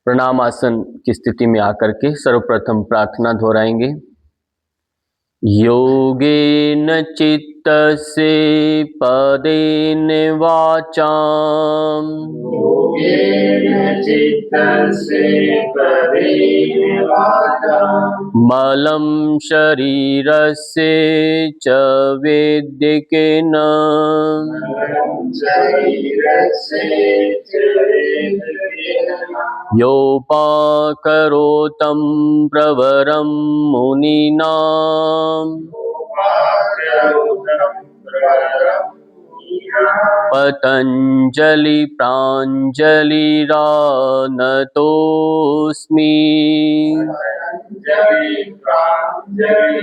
प्रणाम आसन की स्थिति में आकर के सर्वप्रथम प्रार्थना दोहराएंगे। योगेन चित्तस्य पदेन वाचाम योगेन चित्तस्य पदेन वाचाम मलं शरीरस्य च वेद्यकेन मलं शरीरस्य च वेद्यकेन योपाकरोतं प्रवरं मुनीनां उपाकरोतं प्रवरं मुनीनां पतञ्जलि प्राञ्जलिरानतोऽस्मि। पतञ्जलि प्राञ्जलिरानतोऽस्मि।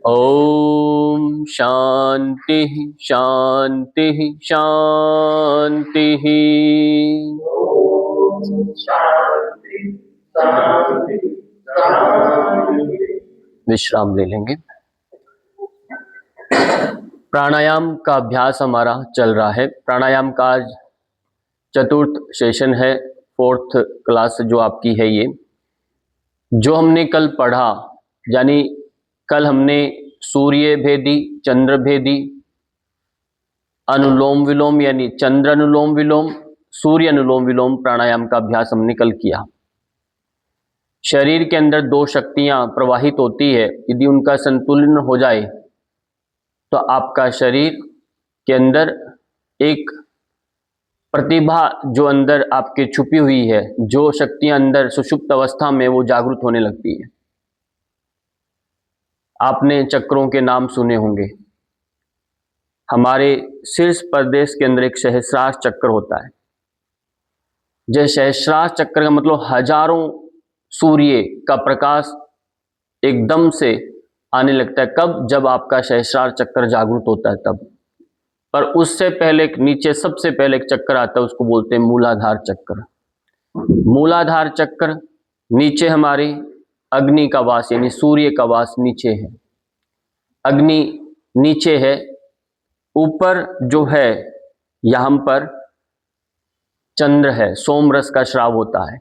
ॐ शान्तिः शान्तिः शान्तिः। ओम शांति शांति शांति। विश्राम ले लेंगे। प्राणायाम का अभ्यास हमारा चल रहा है। प्राणायाम का आज चतुर्थ सेशन है, फोर्थ क्लास जो आपकी है। ये जो हमने कल पढ़ा, यानी कल हमने सूर्य भेदी, चंद्र भेदी, अनुलोम विलोम यानी चंद्र अनुलोम विलोम, सूर्य अनुलोम विलोम प्राणायाम का अभ्यास हमने कल किया। शरीर के अंदर दो शक्तियां प्रवाहित होती है, यदि उनका संतुलन हो जाए तो आपका शरीर के अंदर एक प्रतिभा जो अंदर आपके छुपी हुई है, जो शक्तियां अंदर सुषुप्त अवस्था में वो जागृत होने लगती है। आपने चक्रों के नाम सुने होंगे। हमारे शीर्ष प्रदेश के अंदर एक सहस्रार चक्र होता है। जो सहस्रार चक्र का मतलब हजारों सूर्य का प्रकाश एकदम से आने लगता है। कब? जब आपका सहस्रार चक्र जागृत होता है तब। पर उससे पहले नीचे सबसे पहले एक चक्र आता है, उसको बोलते हैं मूलाधार चक्र। मूलाधार चक्र नीचे हमारे अग्नि का वास यानी सूर्य का वास नीचे है। अग्नि नीचे है, ऊपर जो है यहाँ पर चंद्र है, सोमरस का श्राव होता है।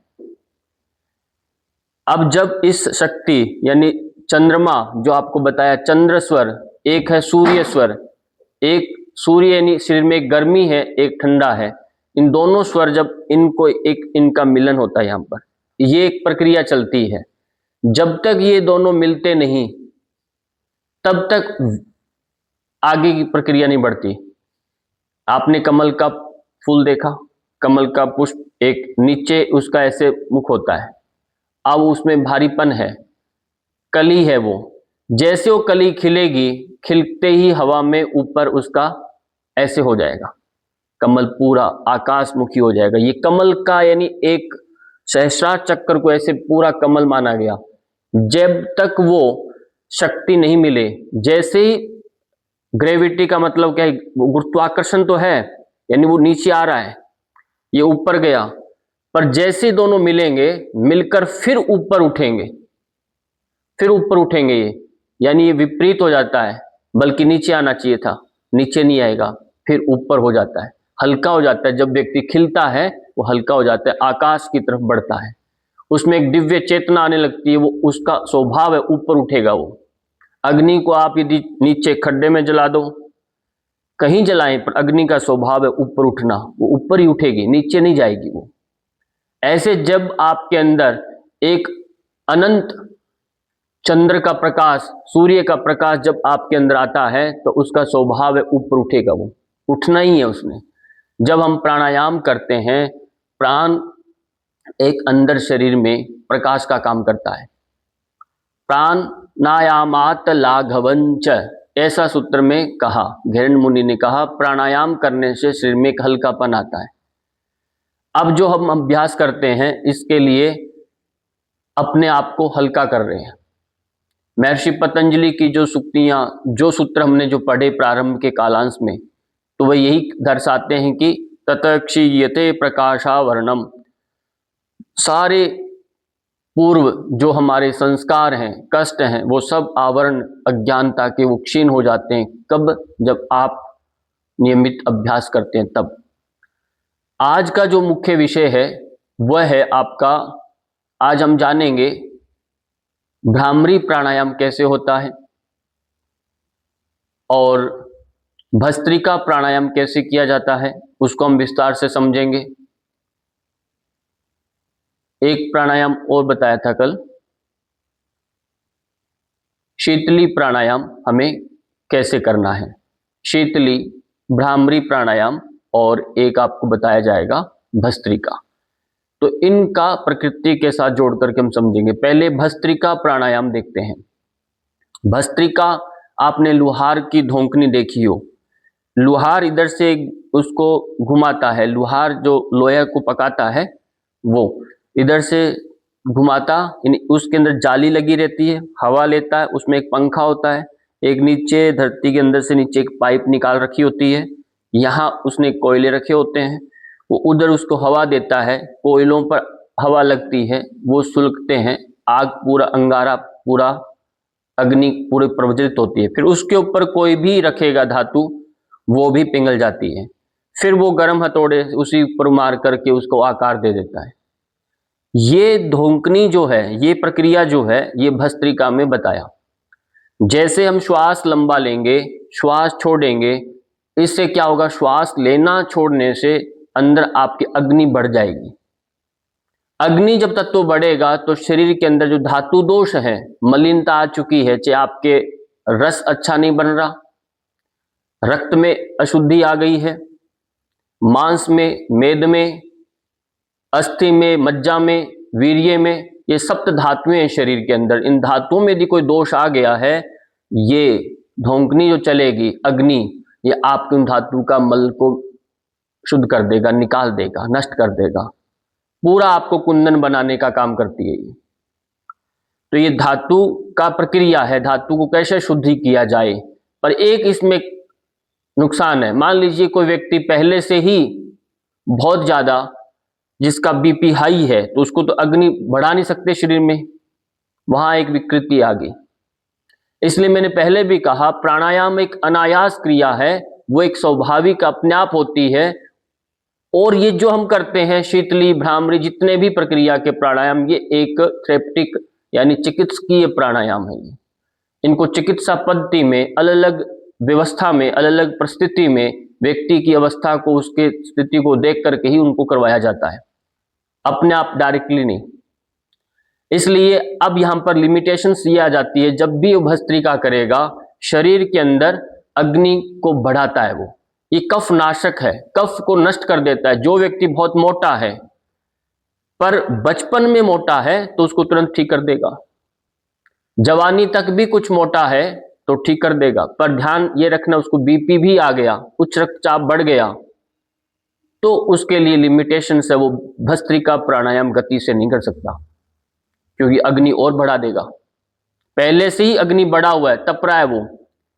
अब जब इस शक्ति यानी चंद्रमा जो आपको बताया चंद्र स्वर, एक है सूर्य स्वर, एक सूर्य यानी शरीर में एक गर्मी है, एक ठंडा है। इन दोनों स्वर जब इनको एक इनका मिलन होता है यहाँ पर, ये एक प्रक्रिया चलती है। जब तक ये दोनों मिलते नहीं तब तक आगे की प्रक्रिया नहीं बढ़ती। आपने कमल का फूल देखा, कमल का पुष्प एक नीचे उसका ऐसे मुख होता है, अब उसमें भारीपन है, कली है वो। जैसे वो कली खिलेगी, खिलते ही हवा में ऊपर उसका ऐसे हो जाएगा, कमल पूरा आकाशमुखी हो जाएगा। ये कमल का यानी एक सहस्रार चक्र को ऐसे पूरा कमल माना गया। जब तक वो शक्ति नहीं मिले, जैसे ही ग्रेविटी का मतलब क्या है, गुरुत्वाकर्षण तो है, यानी वो नीचे आ रहा है, ये ऊपर गया, पर जैसे दोनों मिलेंगे, मिलकर फिर ऊपर उठेंगे, फिर ऊपर उठेंगे ये, यानी ये विपरीत हो जाता है। बल्कि नीचे आना चाहिए था, नीचे नहीं आएगा, फिर ऊपर हो जाता है, हल्का हो जाता है। जब व्यक्ति खिलता है वो हल्का हो जाता है, आकाश की तरफ बढ़ता है, उसमें एक दिव्य चेतना आने लगती है, वो उसका स्वभाव है, ऊपर उठेगा वो। अग्नि को आप यदि नीचे खड्डे में जला दो, कहीं जलाएं, पर अग्नि का स्वभाव है ऊपर उठना, वो ऊपर ही उठेगी, नीचे नहीं जाएगी वो। ऐसे जब आपके अंदर एक अनंत चंद्र का प्रकाश, सूर्य का प्रकाश जब आपके अंदर आता है तो उसका स्वभाव है ऊपर उठेगा, वो उठना ही है उसने। जब हम प्राणायाम करते हैं, प्राण एक अंदर शरीर में प्रकाश का काम करता है। प्राणायामात लाघवंच, ऐसा सूत्र में कहा, घेरन मुनि ने कहा, प्राणायाम करने से शरीर में एक हल्कापन आता है। अब जो हम अभ्यास करते हैं, इसके लिए अपने आप को हल्का कर रहे हैं। महर्षि पतंजलि की जो सूक्तियां, जो सूत्र हमने जो पढ़े प्रारंभ के कालांश में, तो वह यही दर्शाते हैं कि ततः क्षीयते प्रकाशावरणम, सारे पूर्व जो हमारे संस्कार हैं, कष्ट हैं, वो सब आवरण अज्ञानता के वो क्षीण हो जाते हैं। कब? जब आप नियमित अभ्यास करते हैं तब। आज का जो मुख्य विषय है वह है आपका, आज हम जानेंगे भ्रामरी प्राणायाम कैसे होता है और भस्त्रिका प्राणायाम कैसे किया जाता है, उसको हम विस्तार से समझेंगे। एक प्राणायाम और बताया था कल, शीतली प्राणायाम हमें कैसे करना है, शीतली, भ्रामरी प्राणायाम और एक आपको बताया जाएगा भस्त्रिका। तो इनका प्रकृति के साथ जोड़ करके हम समझेंगे। पहले भस्त्रिका प्राणायाम देखते हैं। भस्त्रिका, आपने लुहार की धोंकनी देखी हो, लुहार इधर से उसको घुमाता है, लुहार जो लोहे को पकाता है वो इधर से घुमाता, उसके अंदर जाली लगी रहती है, हवा लेता है, उसमें एक पंखा होता है, एक नीचे धरती के अंदर से नीचे एक पाइप निकाल रखी होती है, यहाँ उसने कोयले रखे होते हैं, वो उधर उसको हवा देता है, कोयलों पर हवा लगती है, वो सुलगते हैं, आग पूरा अंगारा पूरा अग्नि पूरी प्रज्वलित होती है, फिर उसके ऊपर कोई भी रखेगा धातु वो भी पिघल जाती है, फिर वो गर्म हथौड़े उसी ऊपर मार करके उसको आकार दे देता है। ये धोंकनी जो है, ये प्रक्रिया जो है, ये भस्त्रिका में बताया। जैसे हम श्वास लंबा लेंगे, श्वास छोड़ेंगे, इससे क्या होगा, श्वास लेना छोड़ने से अंदर आपकी अग्नि बढ़ जाएगी। अग्नि जब तत्व बढ़ेगा तो शरीर के अंदर जो धातु दोष है, मलिनता आ चुकी है, चाहे आपके रस अच्छा नहीं बन रहा, रक्त में अशुद्धि आ गई है, मांस में, मेद में, अस्थि में, मज्जा में, वीर्य में, ये सप्त धातुएं हैं शरीर के अंदर, इन धातुओं में यदि कोई दोष आ गया है, ये धोंकनी जो चलेगी अग्नि, ये आपके उन धातु का मल को शुद्ध कर देगा, निकाल देगा, नष्ट कर देगा, पूरा आपको कुंदन बनाने का काम करती है ये। तो ये धातु का प्रक्रिया है, धातु को कैसे शुद्धि किया जाए। पर एक इसमें नुकसान है, मान लीजिए कोई व्यक्ति पहले से ही बहुत ज्यादा, जिसका बीपी हाई है, तो उसको तो अग्नि बढ़ा नहीं सकते शरीर में, वहां एक विकृति आ गई। इसलिए मैंने पहले भी कहा, प्राणायाम एक अनायास क्रिया है, वो एक स्वाभाविक अपने आप होती है, और ये जो हम करते हैं शीतली, भ्रामरी, जितने भी प्रक्रिया के प्राणायाम, ये एक थेरेप्टिक यानी चिकित्सकीय प्राणायाम है। ये इनको चिकित्सा पद्धति में अलग अलग व्यवस्था में, अलग अलग परिस्थिति में व्यक्ति की अवस्था को, उसके स्थिति को देख करके ही उनको करवाया जाता है, अपने आप डायरेक्टली नहीं। इसलिए अब यहां पर लिमिटेशंस ये आ जाती है, जब भी वो भस्त्रिका करेगा शरीर के अंदर अग्नि को बढ़ाता है, वो ये कफ नाशक है, कफ को नष्ट कर देता है। जो व्यक्ति बहुत मोटा है पर बचपन में मोटा है तो उसको तुरंत ठीक कर देगा, जवानी तक भी कुछ मोटा है तो ठीक कर देगा, पर ध्यान ये रखना उसको बीपी भी आ गया, उच्च रक्तचाप बढ़ गया, तो उसके लिए लिमिटेशन है, वो भस्त्रिका प्राणायाम गति से नहीं कर सकता, क्योंकि अग्नि और बढ़ा देगा। पहले से ही अग्नि बढ़ा हुआ है, तप रहा है, वो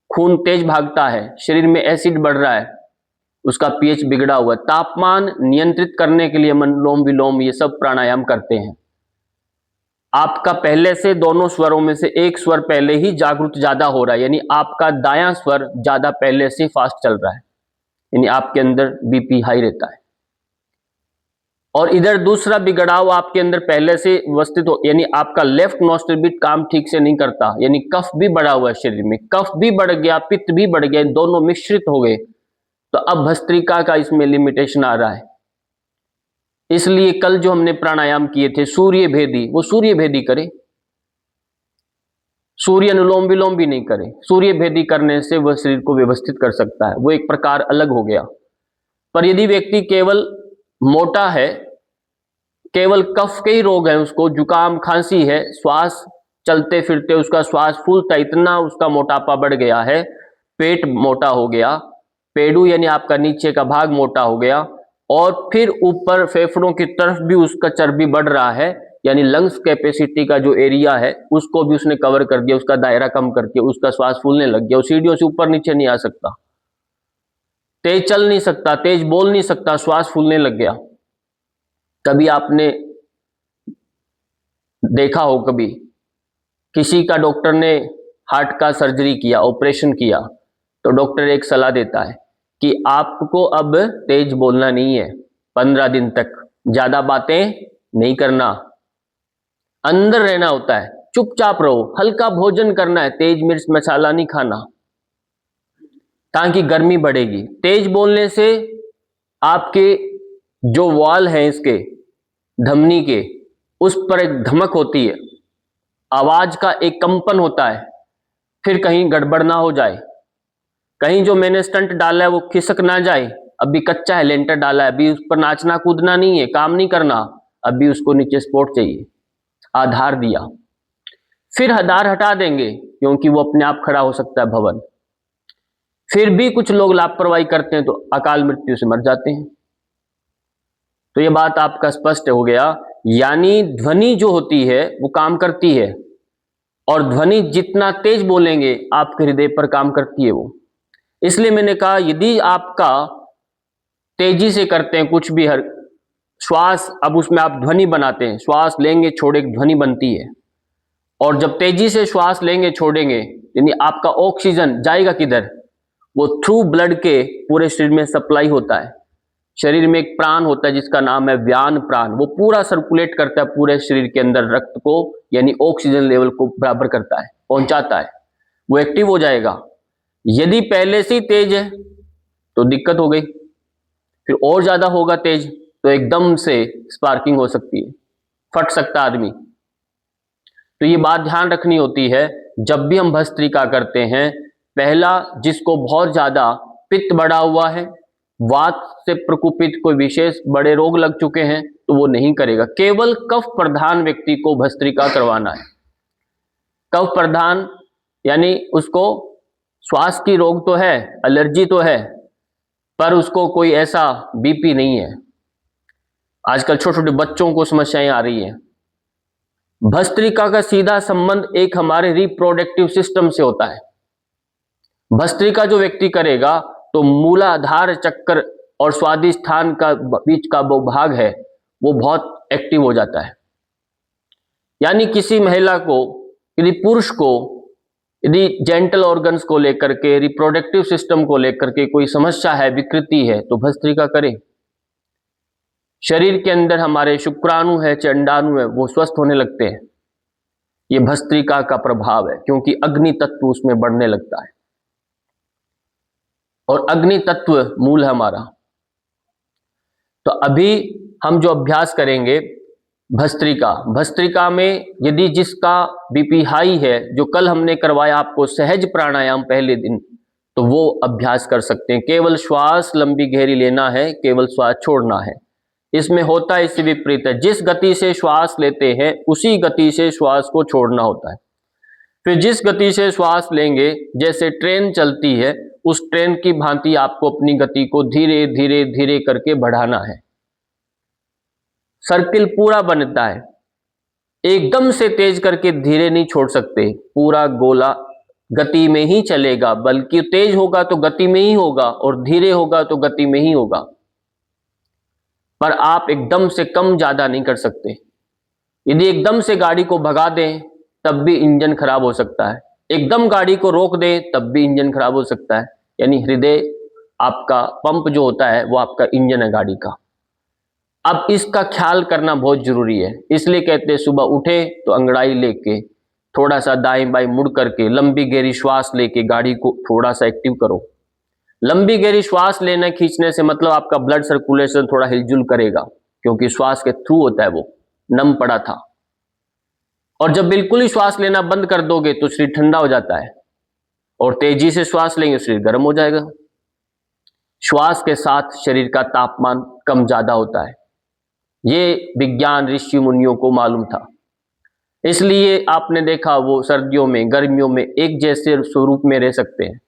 खून तेज भागता है, शरीर में एसिड बढ़ रहा है, उसका पीएच बिगड़ा हुआ है। तापमान नियंत्रित करने के लिए अनुलोम विलोम ये सब प्राणायाम करते हैं। आपका पहले से दोनों स्वरों में से एक स्वर पहले ही जागृत ज्यादा हो रहा है, यानी आपका दायां स्वर ज्यादा पहले से फास्ट चल रहा है, यानी आपके अंदर बीपी हाई रहता है। और इधर दूसरा बिगड़ाव आपके अंदर पहले से व्यवस्थित हो, यानी आपका लेफ्ट नॉस्ट्रिल भी काम ठीक से नहीं करता, यानी कफ भी बढ़ा हुआ है शरीर में, कफ भी बढ़ गया, पित्त भी बढ़ गया, दोनों मिश्रित हो गए, तो अब भस्त्रिका का इसमें लिमिटेशन आ रहा है। इसलिए कल जो हमने प्राणायाम किए थे सूर्य भेदी, वो सूर्य भेदी करे, सूर्य अनुलोम विलोम भी नहीं करे। सूर्य भेदी करने से वह शरीर को व्यवस्थित कर सकता है, वो एक प्रकार अलग हो गया। पर यदि व्यक्ति केवल मोटा है, केवल कफ के ही रोग है, उसको जुकाम खांसी है, श्वास चलते फिरते उसका श्वास फूलता, इतना उसका मोटापा बढ़ गया है, पेट मोटा हो गया, पेड़ू यानी आपका नीचे का भाग मोटा हो गया, और फिर ऊपर फेफड़ों की तरफ भी उसका चर्बी बढ़ रहा है, यानी लंग्स कैपेसिटी का जो एरिया है उसको भी उसने कवर कर दिया, उसका दायरा कम करके उसका श्वास फूलने लग गया, सीढ़ियों से ऊपर नीचे नहीं आ सकता, तेज चल नहीं सकता, तेज बोल नहीं सकता, श्वास फूलने लग गया। कभी आपने देखा हो, कभी किसी का डॉक्टर ने हार्ट का सर्जरी किया, ऑपरेशन किया, तो डॉक्टर एक सलाह देता है कि आपको अब तेज बोलना नहीं है, 15 दिन तक ज्यादा बातें नहीं करना, अंदर रहना होता है, चुपचाप रहो, हल्का भोजन करना है, तेज मिर्च मसाला नहीं खाना ताकि गर्मी बढ़ेगी। तेज बोलने से आपके जो वॉल हैं इसके धमनी के, उस पर एक धमक होती है, आवाज का एक कंपन होता है, फिर कहीं गड़बड़ ना हो जाए, कहीं जो मैंने स्टंट डाला है वो खिसक ना जाए। अभी कच्चा है, लेंटर डाला है, अभी उस पर नाचना कूदना नहीं है, काम नहीं करना, अभी उसको नीचे सपोर्ट चाहिए, आधार दिया, फिर आधार हटा देंगे क्योंकि वो अपने आप खड़ा हो सकता है भवन। फिर भी कुछ लोग लापरवाही करते हैं तो अकाल मृत्यु से मर जाते हैं। तो ये बात आपका स्पष्ट हो गया, यानी ध्वनि जो होती है वो काम करती है, और ध्वनि जितना तेज बोलेंगे आपके हृदय पर काम करती है वो। इसलिए मैंने कहा यदि आपका तेजी से करते हैं कुछ भी, हर श्वास, अब उसमें आप ध्वनि बनाते हैं, श्वास लेंगे छोड़ेंगे ध्वनि बनती है, और जब तेजी से श्वास लेंगे छोड़ेंगे यानी आपका ऑक्सीजन जाएगा किधर, वो थ्रू ब्लड के पूरे शरीर में सप्लाई होता है। शरीर में एक प्राण होता है जिसका नाम है व्यान प्राण, वो पूरा सर्कुलेट करता है पूरे शरीर के अंदर, रक्त को यानी ऑक्सीजन लेवल को बराबर करता है, पहुंचाता है, वो एक्टिव हो जाएगा। यदि पहले से ही तेज है तो दिक्कत हो गई, फिर और ज्यादा होगा तेज तो एकदम से स्पार्किंग हो सकती है, फट सकता आदमी। तो ये बात ध्यान रखनी होती है जब भी हम भस्त्रिका करते हैं। पहला, जिसको बहुत ज्यादा पित्त बढ़ा हुआ है, वात से प्रकोपित कोई विशेष बड़े रोग लग चुके हैं तो वो नहीं करेगा, केवल कफ प्रधान व्यक्ति को भस्त्रिका करवाना है। कफ प्रधान यानी उसको श्वास की रोग तो है, एलर्जी तो है, पर उसको कोई ऐसा बीपी नहीं है। आजकल छोटे छोटे बच्चों को समस्याएं आ रही हैं। भस्त्रिका का सीधा संबंध एक हमारे रिप्रोडक्टिव सिस्टम से होता है। भस्त्रिका जो व्यक्ति करेगा तो मूलाधार चक्र और स्वादिष्ठान का बीच का वो भाग है वो बहुत एक्टिव हो जाता है। यानी किसी महिला को, यदि पुरुष को, यदि जेंटल ऑर्गन्स को लेकर के, रिप्रोडक्टिव सिस्टम को लेकर के कोई समस्या है, विकृति है, तो भस्त्रिका करें। शरीर के अंदर हमारे शुक्राणु है, चंडाणु है, वो स्वस्थ होने लगते हैं। ये भस्त्रिका का प्रभाव है क्योंकि अग्नि तत्व उसमें बढ़ने लगता है, और अग्नि तत्व मूल है हमारा। तो अभी हम जो अभ्यास करेंगे भस्त्रिका, भस्त्रिका में यदि जिसका बीपी हाई है, जो कल हमने करवाया आपको सहज प्राणायाम पहले दिन, तो वो अभ्यास कर सकते हैं। केवल श्वास लंबी गहरी लेना है, केवल श्वास छोड़ना है। इसमें होता है इससे विपरीत है, जिस गति से श्वास लेते हैं उसी गति से श्वास को छोड़ना होता है। फिर जिस गति से श्वास लेंगे, जैसे ट्रेन चलती है उस ट्रेन की भांति आपको अपनी गति को धीरे धीरे धीरे करके बढ़ाना है। सर्किल पूरा बनता है, एकदम से तेज करके धीरे नहीं छोड़ सकते, पूरा गोला गति में ही चलेगा, बल्कि तेज होगा तो गति में ही होगा और धीरे होगा तो गति में ही होगा। पर आप एकदम से कम ज्यादा नहीं कर सकते। यदि एकदम से गाड़ी को भगा दें तब भी इंजन खराब हो सकता है, एकदम गाड़ी को रोक दें तब भी इंजन खराब हो सकता है। यानी हृदय आपका पंप जो होता है वो आपका इंजन है गाड़ी का। अब इसका ख्याल करना बहुत जरूरी है, इसलिए कहते हैं सुबह उठे तो अंगड़ाई लेके थोड़ा सा दाएं बाएं मुड़ करके लंबी गहरी श्वास लेके गाड़ी को थोड़ा सा एक्टिव करो। लंबी गहरी श्वास लेने खींचने से मतलब आपका ब्लड सर्कुलेशन थोड़ा हिलजुल करेगा, क्योंकि श्वास के थ्रू होता है, वो नम पड़ा था। और जब बिल्कुल ही श्वास लेना बंद कर दोगे तो शरीर ठंडा हो जाता है, और तेजी से श्वास लेंगे शरीर गर्म हो जाएगा। श्वास के साथ शरीर का तापमान कम ज्यादा होता है, ये विज्ञान ऋषि मुनियों को मालूम था। इसलिए आपने देखा वो सर्दियों में गर्मियों में एक जैसे स्वरूप में रह सकते हैं।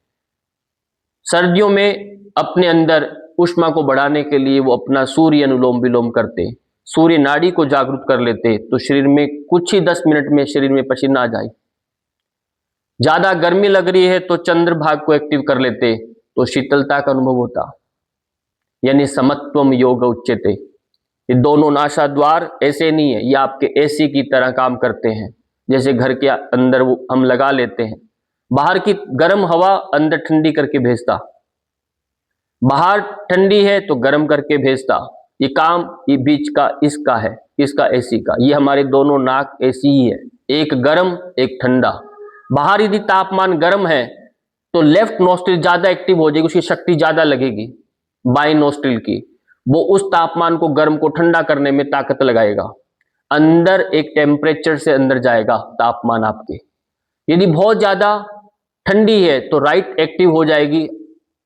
सर्दियों में अपने अंदर ऊष्मा को बढ़ाने के लिए वो अपना सूर्य अनुलोम विलोम करते, सूर्य नाड़ी को जागरूक कर लेते, तो शरीर में कुछ ही 10 मिनट में शरीर में पसीना आ जाए। ज्यादा गर्मी लग रही है तो चंद्रभाग को एक्टिव कर लेते, तो शीतलता का अनुभव होता। यानी समत्वम योग उच्यते। ये दोनों नासा द्वार ऐसे नहीं है, ये आपके एसी की तरह काम करते हैं। जैसे घर के अंदर वो हम लगा लेते हैं, बाहर की गर्म हवा अंदर ठंडी करके भेजता, बाहर ठंडी है तो गर्म करके भेजता। ये काम ये बीच का इसका है, इसका एसी का, ये हमारे दोनों नाक एसी ही है, एक गर्म एक ठंडा। बाहर यदि तापमान गर्म है तो लेफ्ट नोस्ट्रिल ज्यादा एक्टिव हो जाएगी, उसकी शक्ति ज्यादा लगेगी बाएं नोस्ट्रिल की, वो उस तापमान को गर्म को ठंडा करने में ताकत लगाएगा, अंदर एक टेम्परेचर से अंदर जाएगा तापमान आपके। यदि बहुत ज्यादा ठंडी है तो राइट एक्टिव हो जाएगी,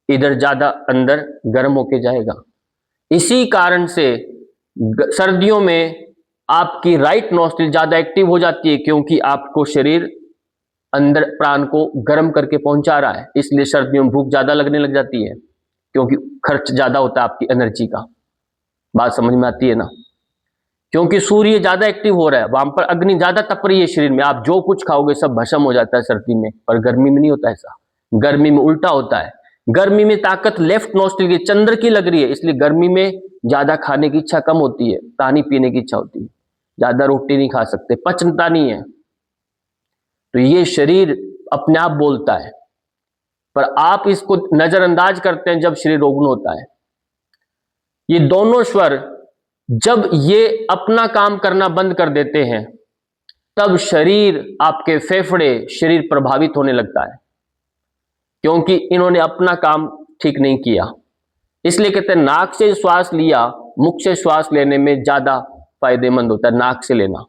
इधर ज्यादा अंदर गर्म होके जाएगा। इसी कारण से सर्दियों में आपकी राइट नोस्ट्रिल ज्यादा एक्टिव हो जाती है, क्योंकि आपको शरीर अंदर प्राण को गर्म करके पहुंचा रहा है, इसलिए सर्दियों में भूख ज्यादा लगने लग जाती है, क्योंकि खर्च ज्यादा होता है आपकी एनर्जी का। बात समझ में आती है ना? क्योंकि सूर्य ज्यादा एक्टिव हो रहा है, वहां पर अग्नि ज्यादा तप रही है शरीर में, आप जो कुछ खाओगे सब भस्म हो जाता है सर्दी में, पर गर्मी में नहीं होता ऐसा। गर्मी में उल्टा होता है, गर्मी में ताकत लेफ्ट नोस्ट्रिल की चंद्र की लग रही है, इसलिए गर्मी में ज्यादा खाने की इच्छा कम होती है, पानी पीने की इच्छा होती है, ज्यादा रोटी नहीं खा सकते, पचता नहीं है। तो ये शरीर अपने आप बोलता है, पर आप इसको नजरअंदाज करते हैं जब शरीर रोगन होता है। ये दोनों स्वर जब ये अपना काम करना बंद कर देते हैं, तब शरीर, आपके फेफड़े, शरीर प्रभावित होने लगता है, क्योंकि इन्होंने अपना काम ठीक नहीं किया। इसलिए कहते हैं नाक से श्वास लिया, मुख से श्वास लेने में ज्यादा फायदेमंद होता है नाक से लेना।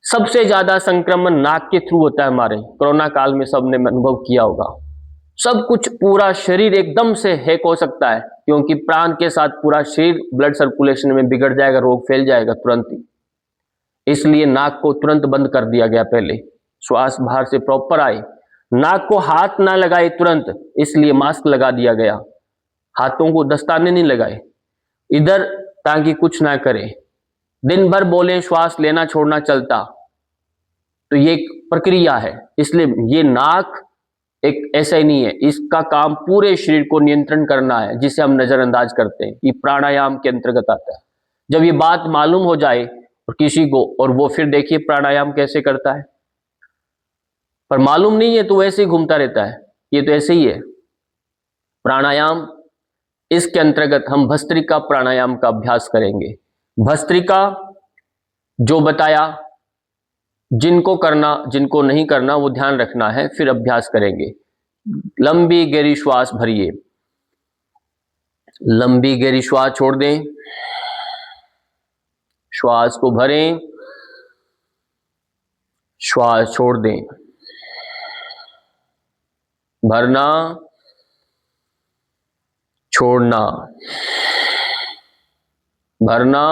सबसे ज्यादा संक्रमण नाक के थ्रू होता है हमारे, कोरोना काल में सबने अनुभव किया होगा। सब कुछ पूरा शरीर एकदम से हैक हो सकता है, क्योंकि प्राण के साथ पूरा शरीर ब्लड सर्कुलेशन में बिगड़ जाएगा, रोग फैल जाएगा तुरंत ही। इसलिए नाक को तुरंत बंद कर दिया गया, पहले श्वास बाहर से प्रॉपर आए, नाक को हाथ ना लगाए तुरंत, इसलिए मास्क लगा दिया गया, हाथों को दस्ताने नहीं लगाए इधर, ताकि कुछ ना करे। दिन भर बोले श्वास लेना छोड़ना चलता, तो ये एक प्रक्रिया है। इसलिए ये नाक एक ऐसा ही नहीं है, इसका काम पूरे शरीर को नियंत्रण करना है, जिसे हम नजरअंदाज करते हैं। ये प्राणायाम के अंतर्गत आता है। जब ये बात मालूम हो जाए और किसी को, और वो फिर देखिए प्राणायाम कैसे करता है, पर मालूम नहीं है तो वैसे ही घूमता रहता है, ये तो ऐसे ही है प्राणायाम। इसके अंतर्गत हम भस्त्रिका प्राणायाम का अभ्यास करेंगे। भस्त्रिका जो बताया, जिनको करना जिनको नहीं करना वो ध्यान रखना है, फिर अभ्यास करेंगे। लंबी गहरी श्वास भरिए, लंबी गहरी श्वास छोड़ दें, श्वास को भरें, श्वास छोड़ दें, भरना, छोड़ना, भरना,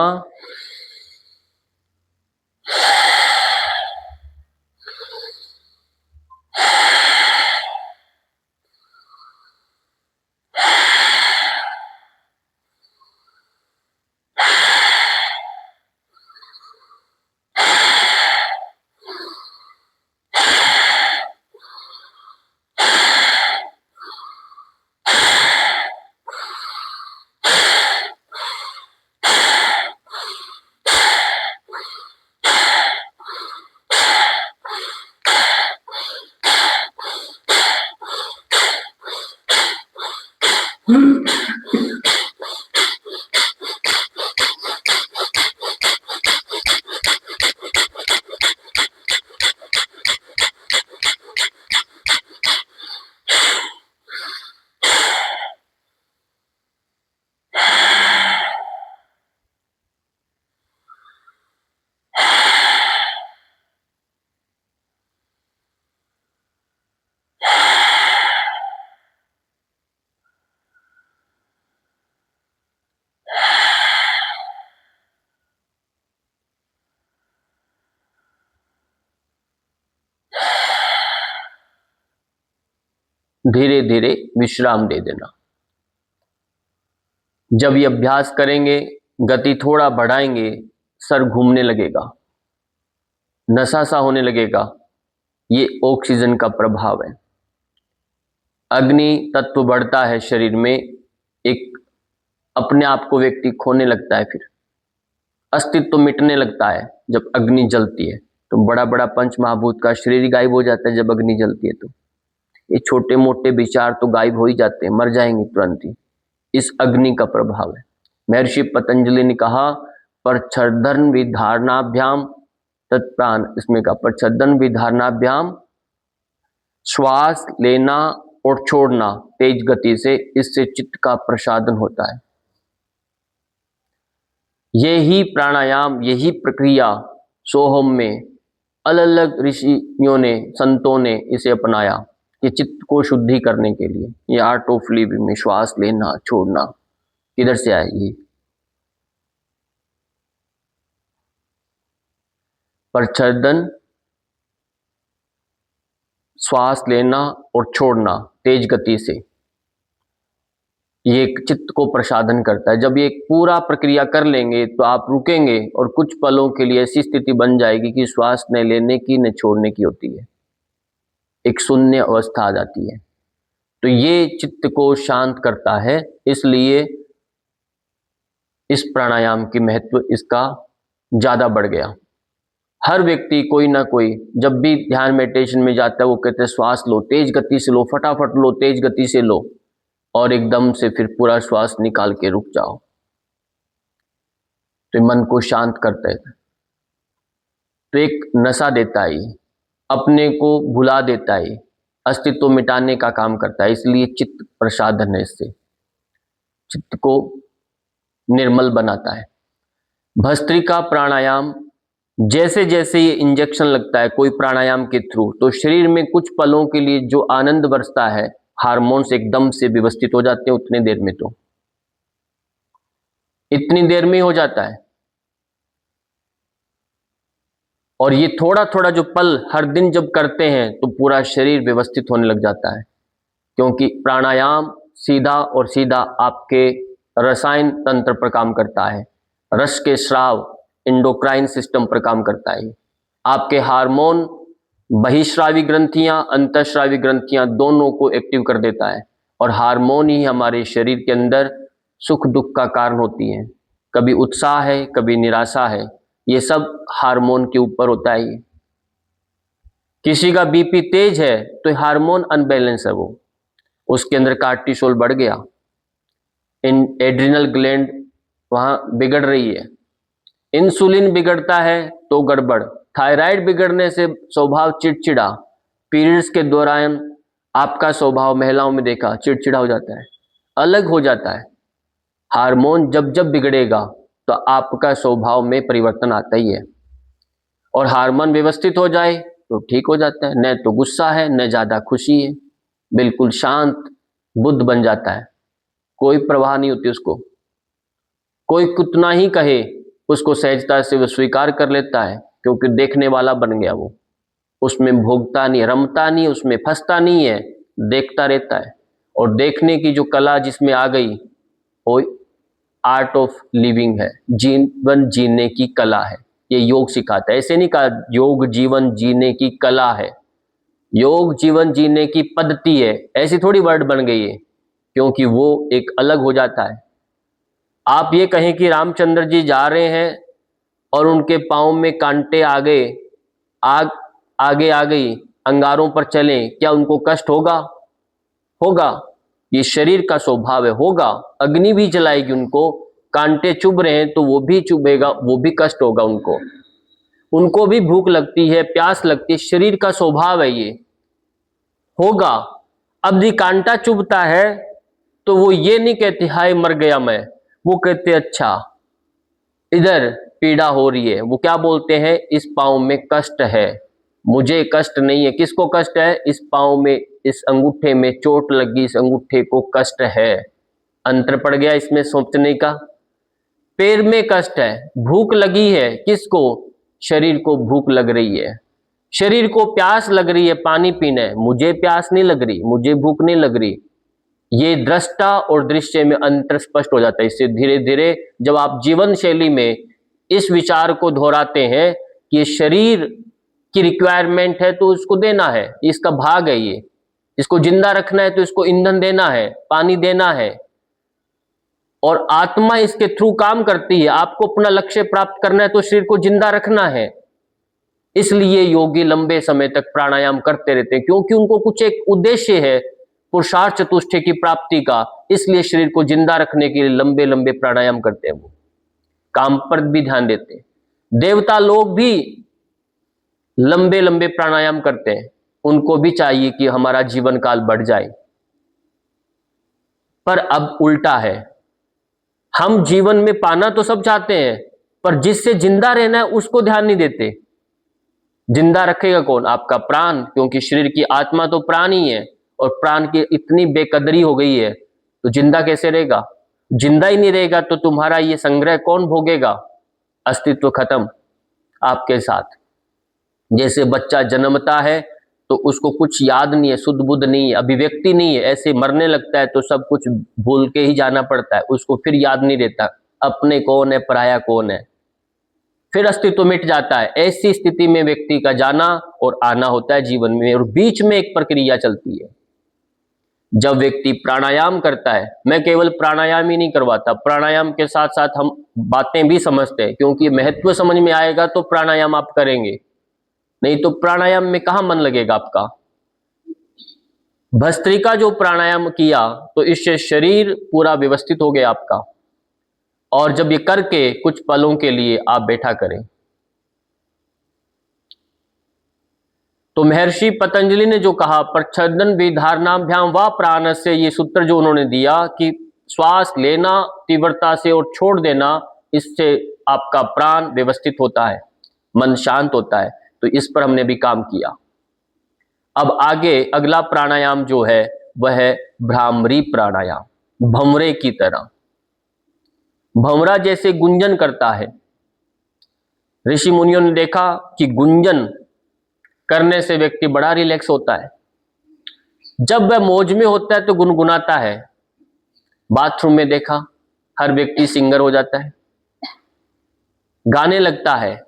धीरे धीरे विश्राम दे देना। जब ये अभ्यास करेंगे, गति थोड़ा बढ़ाएंगे, सर घूमने लगेगा, नशा सा होने लगेगा, ये ऑक्सीजन का प्रभाव है। अग्नि तत्व बढ़ता है शरीर में, एक अपने आप को व्यक्ति खोने लगता है, फिर अस्तित्व मिटने लगता है। जब अग्नि जलती है तो बड़ा बड़ा पंच महाभूत का शरीर गायब हो जाता है। जब अग्नि जलती है तो ये छोटे मोटे विचार तो गायब हो ही जाते हैं, मर जाएंगे तुरंत ही। इस अग्नि का प्रभाव है। महर्षि पतंजलि ने कहा प्रच्छदन विधारणाभ्याम तत्प्राण, इसमें कहा प्रच्छदन विधारणाभ्याम, श्वास लेना और छोड़ना तेज गति से, इससे चित्त का प्रसादन होता है। यही प्राणायाम, यही प्रक्रिया सोहम में अलग अलग ऋषियों ने, संतों ने इसे अपनाया कि चित्त को शुद्धि करने के लिए। ये आर्ट ऑफ लिविंग में श्वास लेना छोड़ना किधर से आएगी? प्रच्छदन, श्वास लेना और छोड़ना तेज गति से, ये चित्त को प्रसादन करता है। जब ये पूरा प्रक्रिया कर लेंगे तो आप रुकेंगे और कुछ पलों के लिए ऐसी स्थिति बन जाएगी कि श्वास न लेने की न छोड़ने की होती है, एक शून्य अवस्था आ जाती है। तो ये चित्त को शांत करता है, इसलिए इस प्राणायाम की महत्व इसका ज्यादा बढ़ गया। हर व्यक्ति कोई ना कोई जब भी ध्यान मेडिटेशन में जाता है वो कहते हैं श्वास लो, तेज गति से लो, फटाफट लो, तेज गति से लो, और एकदम से फिर पूरा श्वास निकाल के रुक जाओ। तो मन को शांत करता है, तो एक नशा देता है, अपने को भुला देता है, अस्तित्व मिटाने का काम करता है। इसलिए चित्त प्रसादन है, इससे चित्त को निर्मल बनाता है। भस्त्रिका प्राणायाम, जैसे जैसे ये इंजेक्शन लगता है कोई प्राणायाम के थ्रू, तो शरीर में कुछ पलों के लिए जो आनंद बरसता है, हार्मोन्स एकदम से व्यवस्थित हो जाते हैं उतने देर में, तो इतनी देर में ही हो जाता है। और ये थोड़ा थोड़ा जो पल हर दिन जब करते हैं तो पूरा शरीर व्यवस्थित होने लग जाता है, क्योंकि प्राणायाम सीधा और सीधा आपके रसायन तंत्र पर काम करता है, रस के स्राव, एंडोक्राइन सिस्टम पर काम करता है। आपके हार्मोन, बहिश्रावी ग्रंथियां, अंतःश्रावी ग्रंथियां दोनों को एक्टिव कर देता है। और हार्मोन ही हमारे शरीर के अंदर सुख दुख का कारण होती है। कभी उत्साह है, कभी निराशा है, ये सब हार्मोन के ऊपर होता है। किसी का बीपी तेज है तो हार्मोन अनबैलेंस है, वो उसके अंदर कार्टिसोल बढ़ गया, एड्रिनल ग्लैंड वहां बिगड़ रही है, इंसुलिन बिगड़ता है तो गड़बड़, थायराइड बिगड़ने से स्वभाव चिड़चिड़ा, पीरियड्स के दौरान आपका स्वभाव महिलाओं में देखा चिड़चिड़ा हो जाता है, अलग हो जाता है। हार्मोन जब जब बिगड़ेगा तो आपका स्वभाव में परिवर्तन आता ही है। और हार्मोन व्यवस्थित हो जाए तो ठीक हो जाता है, न तो गुस्सा है न ज्यादा खुशी है, बिल्कुल शांत बुद्ध बन जाता है, कोई परवाह नहीं होती उसको, कोई कितना ही कहे उसको सहजता से वो स्वीकार कर लेता है, क्योंकि देखने वाला बन गया वो, उसमें भोगता नहीं, रमता नहीं, उसमें फंसता नहीं है, देखता रहता है। और देखने की जो कला जिसमें आ गई वो आर्ट ऑफ लिविंग है, जीवन जीने की कला है, ये योग सिखाता है। ऐसे नहीं कहा योग जीवन जीने की कला है, योग जीवन जीने की पद्धति है, ऐसी थोड़ी वर्ड बन गई है, क्योंकि वो एक अलग हो जाता है। आप ये कहें कि रामचंद्र जी जा रहे हैं और उनके पांव में कांटे आ गए, आग आगे आ गई, अंगारों पर चलें, क्या उनको कष्ट होगा? होगा, ये शरीर का स्वभाव है, होगा। अग्नि भी जलाएगी उनको, कांटे चुभ रहे हैं तो वो भी चुभेगा, वो भी कष्ट होगा उनको, उनको भी भूख लगती है, प्यास लगती है, शरीर का स्वभाव है, ये होगा। अब ये कांटा चुभता है तो वो ये नहीं कहते हाय मर गया मैं, वो कहते अच्छा इधर पीड़ा हो रही है। वो क्या बोलते हैं, इस पांव में कष्ट है, मुझे कष्ट नहीं है। किसको कष्ट है? इस पांव में, इस अंगूठे में चोट लगी, इस अंगूठे को कष्ट है। अंतर पड़ गया इसमें सोचने का। पैर में कष्ट है, भूख लगी है, किसको? शरीर को भूख लग रही है, शरीर को प्यास लग रही है, पानी पीना है, मुझे प्यास नहीं लग रही, मुझे भूख नहीं लग रही। ये दृष्टा और दृश्य में अंतर स्पष्ट हो जाता है। इससे धीरे धीरे जब आप जीवन शैली में इस विचार को दोहराते हैं कि ये शरीर की रिक्वायरमेंट है तो उसको देना है, इसका भाग है, ये इसको जिंदा रखना है तो इसको ईंधन देना है, पानी देना है, और आत्मा इसके थ्रू काम करती है। आपको अपना लक्ष्य प्राप्त करना है तो शरीर को जिंदा रखना है। इसलिए योगी लंबे समय तक प्राणायाम करते रहते हैं, क्योंकि उनको कुछ एक उद्देश्य है, पुरुषार्थ चतुष्टय की प्राप्ति का, इसलिए शरीर को जिंदा रखने के लिए लंबे लंबे प्राणायाम करते हैं। वो काम पर भी ध्यान देते हैं। देवता लोग भी लंबे लंबे प्राणायाम करते हैं, उनको भी चाहिए कि हमारा जीवन काल बढ़ जाए। पर अब उल्टा है, हम जीवन में पाना तो सब चाहते हैं, पर जिससे जिंदा रहना है उसको ध्यान नहीं देते। जिंदा रखेगा कौन? आपका प्राण, क्योंकि शरीर की आत्मा तो प्राण ही है, और प्राण की इतनी बेकदरी हो गई है तो जिंदा कैसे रहेगा? जिंदा ही नहीं रहेगा तो तुम्हारा ये संग्रह कौन भोगेगा? अस्तित्व खत्म आपके साथ। जैसे बच्चा जन्मता है तो उसको कुछ याद नहीं है, शुद्ध बुद्ध नहीं है, अभिव्यक्ति नहीं है, ऐसे मरने लगता है तो सब कुछ भूल के ही जाना पड़ता है, उसको फिर याद नहीं रहता अपने कौन है, पराया कौन है, फिर अस्तित्व मिट जाता है। ऐसी स्थिति में व्यक्ति का जाना और आना होता है जीवन में, और बीच में एक प्रक्रिया चलती है। जब व्यक्ति प्राणायाम करता है, मैं केवल प्राणायाम ही नहीं करवाता, प्राणायाम के साथ साथ हम बातें भी समझते हैं, क्योंकि महत्व समझ में आएगा तो प्राणायाम आप करेंगे, नहीं तो प्राणायाम में कहां मन लगेगा आपका। भस्त्रिका जो प्राणायाम किया तो इससे शरीर पूरा व्यवस्थित हो गया आपका, और जब ये करके कुछ पलों के लिए आप बैठा करें। तो महर्षि पतंजलि ने जो कहा, प्रच्छदन विधारणाभ्याम व प्राण से, ये सूत्र जो उन्होंने दिया कि श्वास लेना तीव्रता से और छोड़ देना, इससे आपका प्राण व्यवस्थित होता है, मन शांत होता है। तो इस पर हमने भी काम किया। अब आगे अगला प्राणायाम जो है वह है भ्रामरी प्राणायाम, भंवरे की तरह। भंवरा जैसे गुंजन करता है। ऋषि मुनियों ने देखा कि गुंजन करने से व्यक्ति बड़ा रिलैक्स होता है। जब वह मौज में होता है तो गुनगुनाता है। बाथरूम में देखा, हर व्यक्ति सिंगर हो जाता है, गाने लगता है।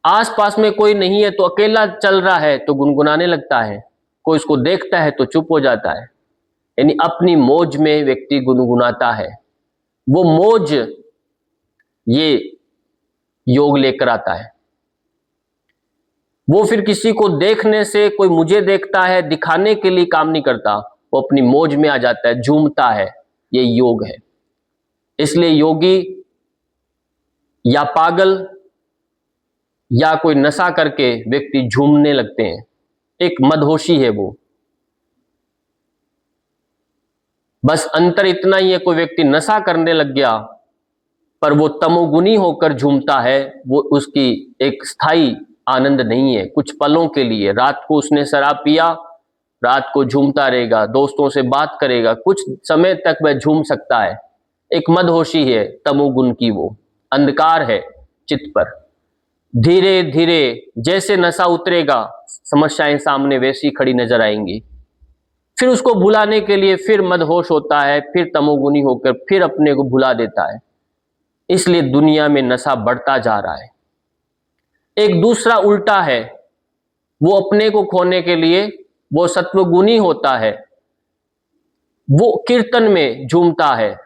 आसपास में कोई नहीं है तो अकेला चल रहा है तो गुनगुनाने लगता है, कोई उसको देखता है तो चुप हो जाता है। यानी अपनी मौज में व्यक्ति गुनगुनाता है। वो मौज ये योग लेकर आता है। वो फिर किसी को देखने से, कोई मुझे देखता है दिखाने के लिए काम नहीं करता, वो अपनी मौज में आ जाता है, झूमता है। ये योग है। इसलिए योगी या पागल या कोई नशा करके व्यक्ति झूमने लगते हैं, एक मदहोशी है वो। बस अंतर इतना ही है, कोई व्यक्ति नशा करने लग गया पर वो तमोगुनी होकर झूमता है, वो उसकी एक स्थायी आनंद नहीं है, कुछ पलों के लिए। रात को उसने शराब पिया, रात को झूमता रहेगा, दोस्तों से बात करेगा, कुछ समय तक वह झूम सकता है, एक मदहोशी है तमोगुण की, वो अंधकार है चित्त पर। धीरे धीरे जैसे नशा उतरेगा, समस्याएं सामने वैसी खड़ी नजर आएंगी। फिर उसको भुलाने के लिए फिर मदहोश होता है, फिर तमोगुनी होकर फिर अपने को भुला देता है। इसलिए दुनिया में नशा बढ़ता जा रहा है। एक दूसरा उल्टा है, वो अपने को खोने के लिए वो सत्वगुणी होता है, वो कीर्तन में झूमता है,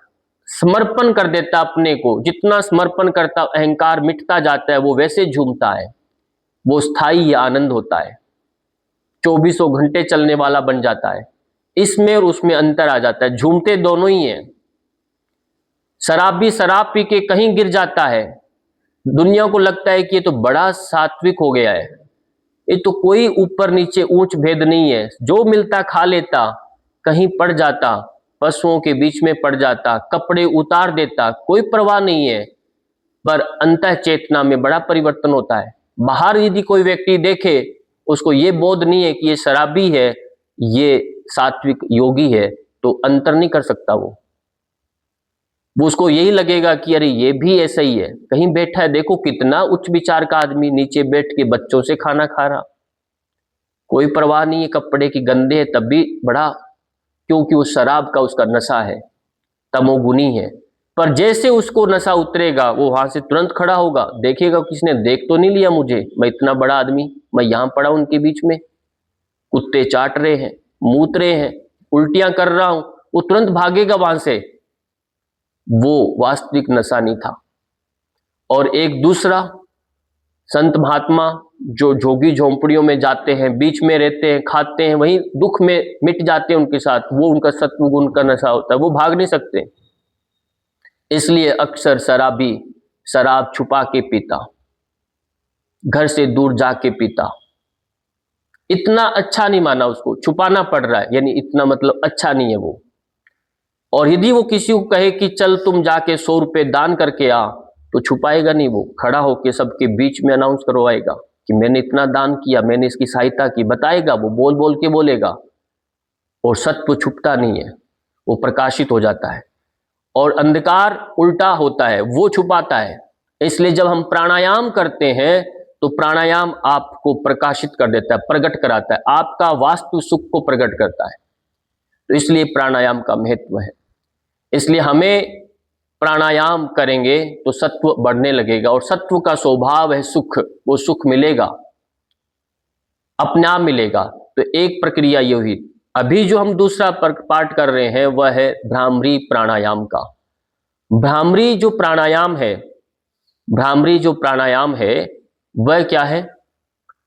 समर्पण कर देता अपने को। जितना समर्पण करता अहंकार मिटता जाता है, वो वैसे झूमता है, वो स्थायी आनंद होता है, 24 घंटे चलने वाला बन जाता है। इसमें और उसमें अंतर आ जाता है, झूमते दोनों ही हैं। शराबी शराब पी के कहीं गिर जाता है, दुनिया को लगता है कि ये तो बड़ा सात्विक हो गया है, ये तो कोई ऊपर नीचे ऊंच भेद नहीं है, जो मिलता खा लेता, कहीं पड़ जाता, पशुओं के बीच में पड़ जाता, कपड़े उतार देता, कोई परवाह नहीं है। पर अंतः चेतना में बड़ा परिवर्तन होता है। बाहर यदि कोई व्यक्ति देखे, उसको ये बोध नहीं है कि ये शराबी है, ये सात्विक योगी है, तो अंतर नहीं कर सकता वो उसको यही लगेगा कि अरे ये भी ऐसा ही है। कहीं बैठा है, देखो कितना उच्च विचार का आदमी, नीचे बैठ के बच्चों से खाना खा रहा, कोई परवाह नहीं है, कपड़े की गंदे है तब भी बड़ा, क्योंकि उस शराब का उसका नशा है, तमोगुनी है। पर जैसे उसको नशा उतरेगा, वो वहां से तुरंत खड़ा होगा, देखेगा किसने देख तो नहीं लिया मुझे, मैं इतना बड़ा आदमी, मैं यहां पड़ा उनके बीच में, कुत्ते चाट रहे हैं, मूत रहे हैं, उल्टियां कर रहा हूं, वो तुरंत भागेगा वहां से। वो वास्तविक नशा नहीं था। और एक दूसरा संत महात्मा जो झोगी झोंपड़ियों में जाते हैं, बीच में रहते हैं, खाते हैं, वहीं दुख में मिट जाते हैं उनके साथ, वो उनका सत्व गुण का नशा होता है, वो भाग नहीं सकते। इसलिए अक्सर शराबी शराब छुपा के पीता, घर से दूर जाके पीता। इतना अच्छा नहीं माना उसको, छुपाना पड़ रहा है, यानी इतना मतलब अच्छा नहीं है वो। और यदि वो किसी को कहे कि चल तुम जाके 100 रुपये दान करके आ, तो छुपाएगा नहीं, वो खड़ा होके सबके बीच में अनाउंस करवाएगा कि मैंने इतना दान किया, मैंने इसकी सहायता की, बताएगा, वो बोल बोल के बोलेगा। और सत्य छुपता नहीं है, वो प्रकाशित हो जाता है। और अंधकार उल्टा होता है, वो छुपाता है। इसलिए जब हम प्राणायाम करते हैं तो प्राणायाम आपको प्रकाशित कर देता है, प्रकट कराता है, आपका वास्तु सुख को प्रकट करता है। तो इसलिए प्राणायाम का महत्व है। इसलिए हमें प्राणायाम करेंगे तो सत्व बढ़ने लगेगा, और सत्व का स्वभाव है सुख, वो सुख मिलेगा, अपने आप मिलेगा। तो एक प्रक्रिया ये हुई। अभी जो हम दूसरा पाठ कर रहे हैं वह है भ्रामरी प्राणायाम का। भ्रामरी जो प्राणायाम है, भ्रामरी जो प्राणायाम है वह क्या है?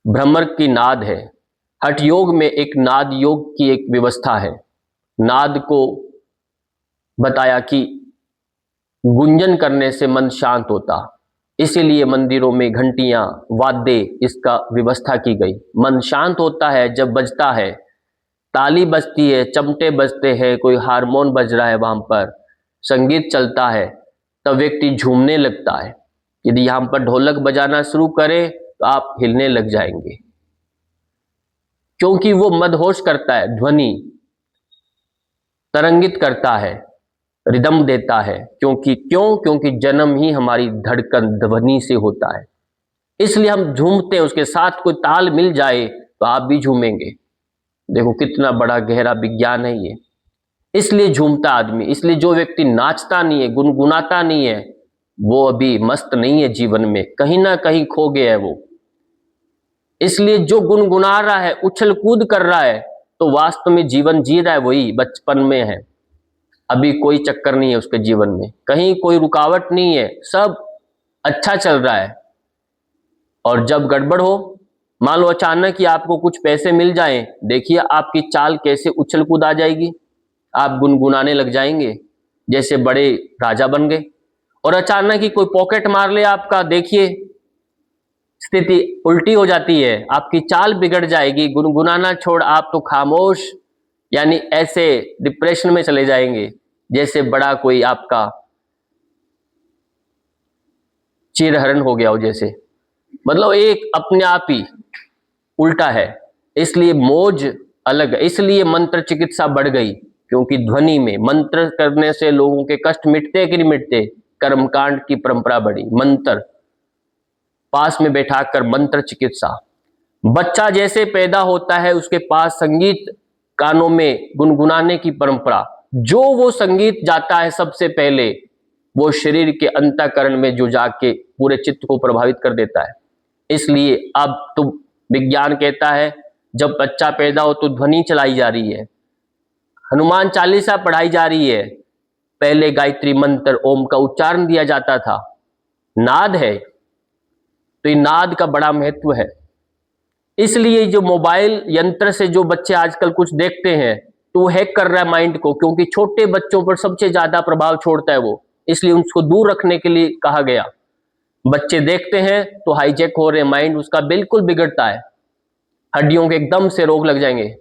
भ्रमर की नाद है। हठ योग में एक नाद योग की एक व्यवस्था है। नाद को बताया कि गुंजन करने से मन शांत होता, इसीलिए मंदिरों में घंटियां, वाद्य, इसका व्यवस्था की गई। मन शांत होता है जब बजता है, ताली बजती है, चमटे बजते हैं, कोई हारमोन बज रहा है, वहां पर संगीत चलता है, तब व्यक्ति झूमने लगता है। यदि यहां पर ढोलक बजाना शुरू करे तो आप हिलने लग जाएंगे, क्योंकि वो मदहोश करता है, ध्वनि तरंगित करता है, रिदम देता है। क्योंकि जन्म ही हमारी धड़कन ध्वनि से होता है। इसलिए हम झूमते हैं, उसके साथ कोई ताल मिल जाए तो आप भी झूमेंगे। देखो कितना बड़ा गहरा विज्ञान है ये। इसलिए झूमता आदमी, इसलिए जो व्यक्ति नाचता नहीं है, गुनगुनाता नहीं है, वो अभी मस्त नहीं है, जीवन में कहीं ना कहीं खो गया है वो। इसलिए जो गुनगुना रहा है, उछल कूद कर रहा है, तो वास्तव में जीवन जी रहा है, वही बचपन में है। अभी कोई चक्कर नहीं है उसके जीवन में, कहीं कोई रुकावट नहीं है, सब अच्छा चल रहा है। और जब गड़बड़ हो, मान लो अचानक ही आपको कुछ पैसे मिल जाएं, देखिए आपकी चाल कैसे उछल कूद आ जाएगी, आप गुनगुनाने लग जाएंगे जैसे बड़े राजा बन गए। और अचानक ही कोई पॉकेट मार ले आपका, देखिए स्थिति उल्टी हो जाती है, आपकी चाल बिगड़ जाएगी, गुनगुनाना छोड़ आप तो खामोश, यानी ऐसे डिप्रेशन में चले जाएंगे जैसे बड़ा कोई आपका चीरहरण हो गया हो जैसे। मतलब एक अपने आप ही उल्टा है। इसलिए मौज अलग है। इसलिए मंत्र चिकित्सा बढ़ गई, क्योंकि ध्वनि में मंत्र करने से लोगों के कष्ट मिटते कि नहीं मिटते। कर्मकांड की परंपरा बढ़ी, मंत्र पास में बैठाकर मंत्र चिकित्सा। बच्चा जैसे पैदा होता है उसके पास संगीत कानों में गुनगुनाने की परंपरा, जो वो संगीत जाता है सबसे पहले वो शरीर के अंतःकरण में जो जाके पूरे चित्त को प्रभावित कर देता है। इसलिए अब तो विज्ञान कहता है जब बच्चा पैदा हो तो ध्वनि चलाई जा रही है, हनुमान चालीसा पढ़ाई जा रही है, पहले गायत्री मंत्र ओम का उच्चारण दिया जाता था, नाद है। तो ये नाद का बड़ा महत्व है। इसलिए जो मोबाइल यंत्र से जो बच्चे आजकल कुछ देखते हैं तो वो हैक कर रहा है माइंड को, क्योंकि छोटे बच्चों पर सबसे ज्यादा प्रभाव छोड़ता है वो, इसलिए उसको दूर रखने के लिए कहा गया। बच्चे देखते हैं तो हाईजैक हो रहे हैं, माइंड उसका बिल्कुल बिगड़ता है, हड्डियों के एकदम से रोग लग जाएंगे,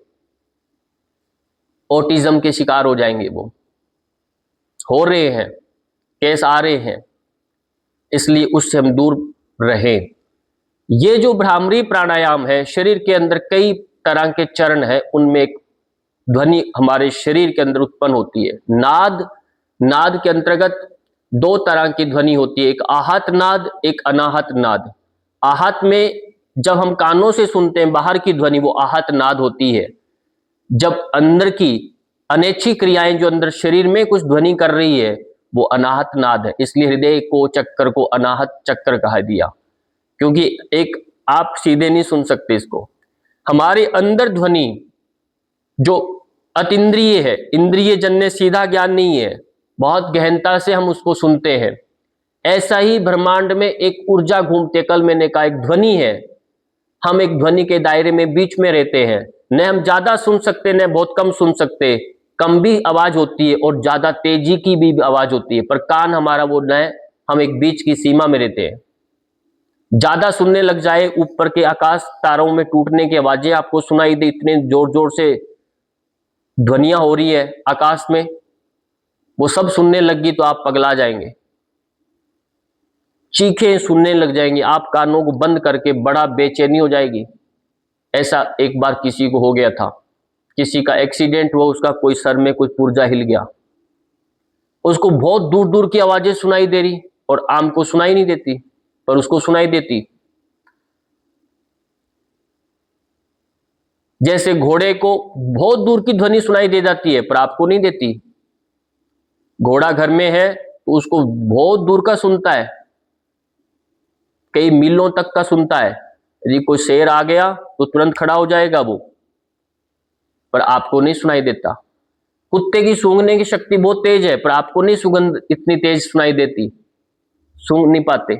ऑटिज्म के शिकार हो जाएंगे, वो हो रहे हैं, केस आ रहे हैं। इसलिए उससे हम दूर रहें। ये जो भ्रामरी प्राणायाम है, शरीर के अंदर कई तरह के चरण है, उनमें एक ध्वनि हमारे शरीर के अंदर उत्पन्न होती है। नाद के अंतर्गत 2 तरह की ध्वनि होती है, एक आहत नाद, एक अनाहत नाद। आहत में जब हम कानों से सुनते हैं बाहर की ध्वनि, वो आहत नाद होती है। जब अंदर की अनैच्छिक क्रियाएं जो अंदर शरीर में कुछ ध्वनि कर रही है, वो अनाहत नाद है। इसलिए हृदय को चक्कर को अनाहत चक्कर कहा दिया, क्योंकि एक आप सीधे नहीं सुन सकते इसको। हमारे अंदर ध्वनि जो अतीन्द्रिय है, इंद्रिय जन्य सीधा ज्ञान नहीं है, बहुत गहनता से हम उसको सुनते हैं। ऐसा ही ब्रह्मांड में एक ऊर्जा घूमते, कल मैंने कहा एक ध्वनि है, हम एक ध्वनि के दायरे में बीच में रहते हैं, न हम ज्यादा सुन सकते न बहुत कम सुन सकते। कम भी आवाज होती है और ज्यादा तेजी की भी आवाज होती है, पर कान हमारा वो न, हम एक बीच की सीमा में रहते हैं। ज्यादा सुनने लग जाए, ऊपर के आकाश तारों में टूटने की आवाजें आपको सुनाई दे, इतने जोर जोर से ध्वनियां हो रही है आकाश में, वो सब सुनने लगी तो आप पगला जाएंगे, चीखें सुनने लग जाएंगे, आप कानों को बंद करके बड़ा बेचैनी हो जाएगी। ऐसा एक बार किसी को हो गया था, किसी का एक्सीडेंट हुआ, उसका कोई सर में कुछ पुर्जा हिल गया, उसको बहुत दूर दूर की आवाजें सुनाई दे रही और आम को सुनाई नहीं देती, पर उसको सुनाई देती। जैसे घोड़े को बहुत दूर की ध्वनि सुनाई दे जाती है पर आपको नहीं देती। घोड़ा घर में है तो उसको बहुत दूर का सुनता है, कई मीलों तक का सुनता है। यदि कोई शेर आ गया तो तुरंत खड़ा हो जाएगा वो, पर आपको नहीं सुनाई देता। कुत्ते की सूंघने की शक्ति बहुत तेज है पर आपको नहीं सुगंध इतनी तेज सुनाई देती, सूंघ नहीं पाते,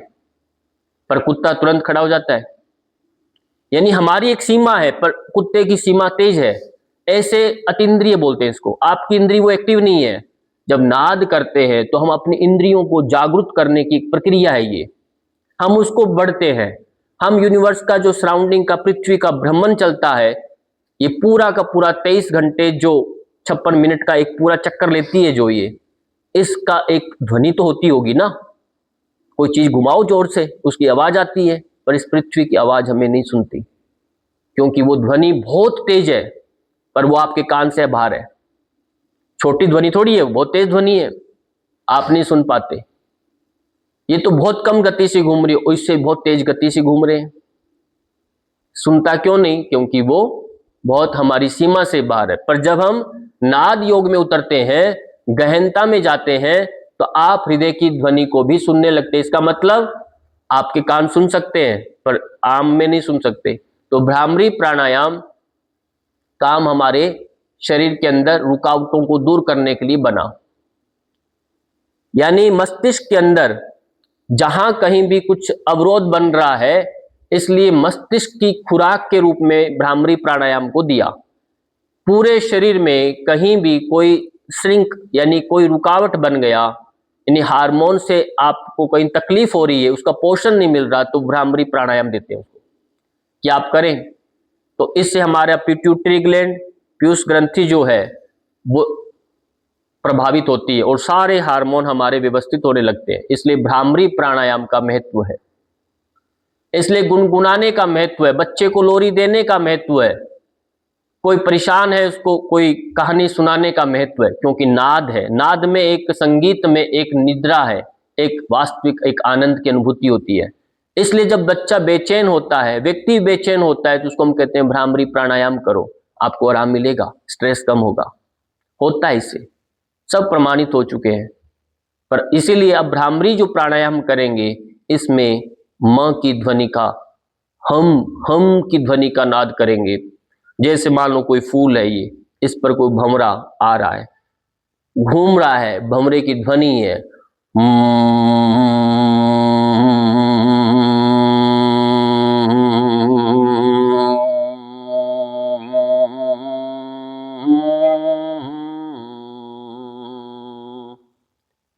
पर कुत्ता तुरंत खड़ा हो जाता है। यानी हमारी एक सीमा है पर कुत्ते की सीमा तेज है। ऐसे अतीन्द्रिय बोलते हैं इसको। आपकी इंद्रिय वो एक्टिव नहीं है। जब नाद करते हैं तो हम अपनी इंद्रियों को जागरूक करने की प्रक्रिया है ये, हम उसको बढ़ते हैं। हम यूनिवर्स का जो सराउंडिंग का पृथ्वी का भ्रमण चलता है, ये पूरा का पूरा 23 घंटे जो 56 मिनट का एक पूरा चक्कर लेती है जो ये, इसका एक ध्वनि तो होती होगी ना। कोई चीज घुमाओ जोर से उसकी आवाज आती है, पर इस पृथ्वी की आवाज हमें नहीं सुनती क्योंकि वो ध्वनि बहुत तेज है, पर वो आपके कान से बाहर है। छोटी ध्वनि थोड़ी है, बहुत तेज ध्वनि है, आप नहीं सुन पाते। ये तो बहुत कम गति से घूम रही है, उससे बहुत तेज गति से घूम रहे हैं, सुनता क्यों नहीं? क्योंकि वो बहुत हमारी सीमा से बाहर है। पर जब हम नाद योग में उतरते हैं, गहनता में जाते हैं, तो आप हृदय की ध्वनि को भी सुनने लगते हैं। इसका मतलब आपके कान सुन सकते हैं पर आम में नहीं सुन सकते। तो भ्रामरी प्राणायाम काम हमारे शरीर के अंदर रुकावटों को दूर करने के लिए बना। यानी मस्तिष्क के अंदर जहां कहीं भी कुछ अवरोध बन रहा है, इसलिए मस्तिष्क की खुराक के रूप में भ्रामरी प्राणायाम को दिया। पूरे शरीर में कहीं भी कोई श्रिंक यानी कोई रुकावट बन गया, यानी हार्मोन से आपको कहीं तकलीफ हो रही है, उसका पोषण नहीं मिल रहा, तो भ्रामरी प्राणायाम देते हैं उसको कि आप करें। तो इससे हमारा पिट्यूटरी ग्लैंड, पीयूष ग्रंथि जो है वो प्रभावित होती है और सारे हार्मोन हमारे व्यवस्थित होने लगते हैं। इसलिए भ्रामरी प्राणायाम का महत्व है, इसलिए गुनगुनाने का महत्व है, बच्चे को लोरी देने का महत्व है, कोई परेशान है उसको कोई कहानी सुनाने का महत्व है, क्योंकि नाद है। नाद में एक संगीत में एक निद्रा है, एक वास्तविक एक आनंद की अनुभूति होती है। इसलिए जब बच्चा बेचैन होता है, व्यक्ति बेचैन होता है, तो उसको हम कहते हैं भ्रामरी प्राणायाम करो, आपको आराम मिलेगा, स्ट्रेस कम होगा। होता है, इससे सब प्रमाणित हो चुके हैं। पर इसीलिए अब भ्रामरी जो प्राणायाम करेंगे, इसमें म की ध्वनि का, हम की ध्वनि का नाद करेंगे। जैसे मान लो कोई फूल है, ये इस पर कोई भंवरा आ रहा है, घूम रहा है, भंवरे की ध्वनि है,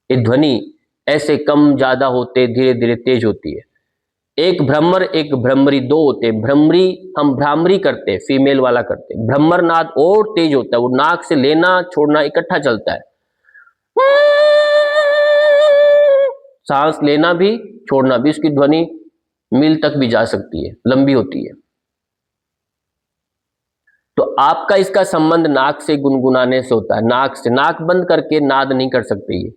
ये ध्वनि ऐसे कम ज्यादा होते धीरे धीरे तेज होती है। एक भ्रमर एक भ्रमरी दो होते हैं। भ्रमरी हम भ्रामरी करते हैं, फीमेल वाला करते हैं। भ्रमर नाद और तेज होता है, वो नाक से लेना छोड़ना इकट्ठा चलता है, सांस लेना भी छोड़ना भी, उसकी ध्वनि मील तक भी जा सकती है, लंबी होती है। तो आपका इसका संबंध नाक से गुनगुनाने से होता है। नाक से, नाक बंद करके नाद नहीं कर सकते। ये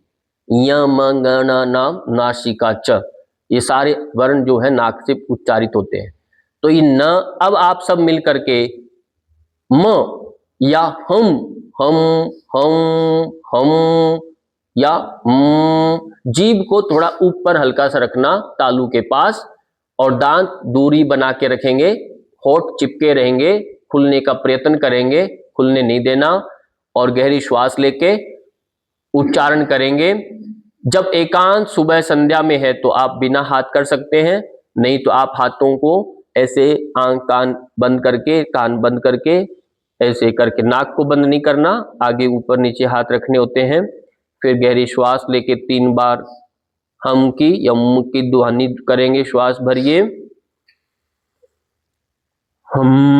यम गण नाम नासिका च, ये सारे वर्ण जो है नाक से उच्चारित होते हैं। तो ये न, अब आप सब मिल करके म या हम या जीभ को थोड़ा ऊपर हल्का सा रखना तालू के पास, और दांत दूरी बना के रखेंगे, होठ चिपके रहेंगे, खुलने का प्रयत्न करेंगे, खुलने नहीं देना, और गहरी श्वास लेके उच्चारण करेंगे। जब एकांत सुबह संध्या में है तो आप बिना हाथ कर सकते हैं, नहीं तो आप हाथों को ऐसे आंख कान बंद करके, कान बंद करके, ऐसे करके, नाक को बंद नहीं करना, आगे ऊपर नीचे हाथ रखने होते हैं। फिर गहरी श्वास लेके 3 बार हम की या की ध्वनि करेंगे, श्वास भरिए, हम।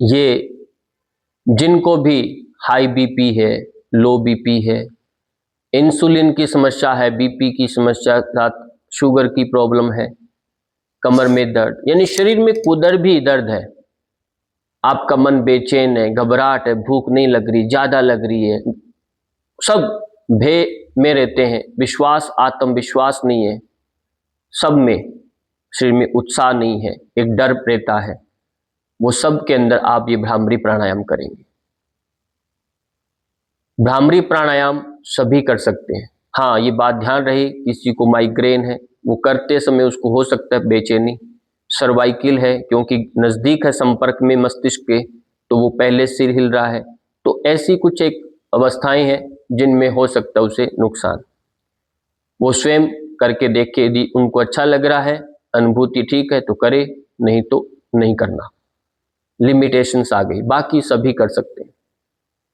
ये जिनको भी हाई बीपी है, लो बीपी है, इंसुलिन की समस्या है, बीपी की समस्या, साथ शुगर की प्रॉब्लम है, कमर में दर्द, यानी शरीर में कुदर भी दर्द है, आपका मन बेचैन है, घबराहट है, भूख नहीं लग रही, ज्यादा लग रही है, सब भय में रहते हैं, विश्वास आत्मविश्वास नहीं है, सब में शरीर में उत्साह नहीं है, एक डर रहता है, वो सब के अंदर आप ये भ्रामरी प्राणायाम करेंगे। भ्रामरी प्राणायाम सभी कर सकते हैं। हाँ, ये बात ध्यान रहे, किसी को माइग्रेन है, वो करते समय उसको हो सकता है बेचैनी, सर्वाइकल है क्योंकि नजदीक है संपर्क में मस्तिष्क के, तो वो पहले सिर हिल रहा है, तो ऐसी कुछ एक अवस्थाएं हैं जिनमें हो सकता है उसे नुकसान। वो स्वयं करके देखे, यदि उनको अच्छा लग रहा है, अनुभूति ठीक है तो करे, नहीं तो नहीं करना। लिमिटेशंस आ गई, बाकी सभी कर सकते हैं,